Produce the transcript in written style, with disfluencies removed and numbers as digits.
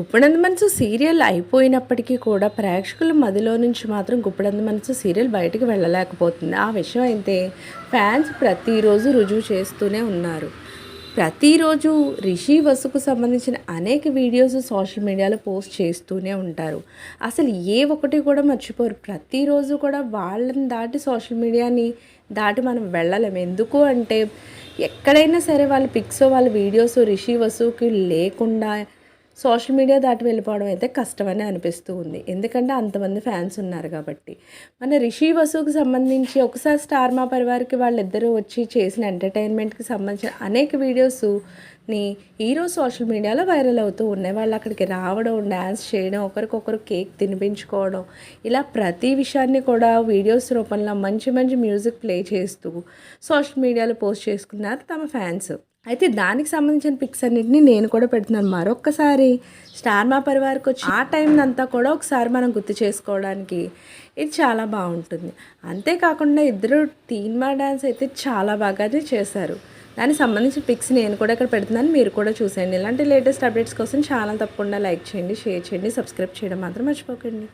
గుప్పెడంత మనసు సీరియల్ అయిపోయినప్పటికీ కూడా ప్రేక్షకుల మదిలో నుంచి మాత్రం గుప్పెడంత మనసు సీరియల్ బయటికి వెళ్ళలేకపోతుంది. ఆ విషయం అయితే ఫ్యాన్స్ ప్రతిరోజు రుజువు చేస్తూనే ఉన్నారు. ప్రతిరోజు రిషి వసుకు సంబంధించిన అనేక వీడియోస్ సోషల్ మీడియాలో పోస్ట్ చేస్తూనే ఉంటారు. అసలు ఏ ఒక్కటి కూడా మర్చిపోరు. ప్రతిరోజు కూడా వాళ్ళని దాటి సోషల్ మీడియాని దాటి మనం వెళ్ళలేము. ఎందుకు అంటే ఎక్కడైనా సరే వాళ్ళ పిక్స్ వాళ్ళ వీడియోస్ రిషి వసుకి లేకుండా సోషల్ మీడియా దాటి వెళ్ళిపోవడం అయితే కష్టమని అనిపిస్తూ ఉంది. ఎందుకంటే అంతమంది ఫ్యాన్స్ ఉన్నారు కాబట్టి. మన రిషి వసుకు సంబంధించి ఒకసారి స్టార్ మా పరివార్కి వాళ్ళిద్దరూ వచ్చి చేసిన ఎంటర్టైన్మెంట్కి సంబంధించిన అనేక వీడియోస్ని ఈరోజు సోషల్ మీడియాలో వైరల్ అవుతూ ఉన్నాయి. వాళ్ళు అక్కడికి రావడం, డ్యాన్స్ చేయడం, ఒకరికొకరు కేక్ తినిపించుకోవడం, ఇలా ప్రతి విషయాన్ని కూడా వీడియోస్ రూపంలో మంచి మంచి మ్యూజిక్ ప్లే చేస్తూ సోషల్ మీడియాలో పోస్ట్ చేసుకున్నారు తమ ఫ్యాన్స్. అయితే దానికి సంబంధించిన పిక్స్ అన్నింటినీ నేను కూడా పెడుతున్నాను. మరొక్కసారి స్టార్ మా పరివార్కి వచ్చి ఆ టైం అంతా కూడా ఒకసారి మనం గుర్తు చేసుకోవడానికి ఇది చాలా బాగుంటుంది. అంతేకాకుండా ఇద్దరు తీన్మా డ్యాన్స్ అయితే చాలా బాగానే చేశారు. దానికి సంబంధించిన పిక్స్ నేను కూడా ఇక్కడ పెడుతున్నాను, మీరు కూడా చూసేయండి. ఇలాంటి లేటెస్ట్ అప్డేట్స్ కోసం ఛానల్ తప్పకుండా లైక్ చేయండి, షేర్ చేయండి, సబ్స్క్రైబ్ చేయడం మాత్రం మర్చిపోకండి.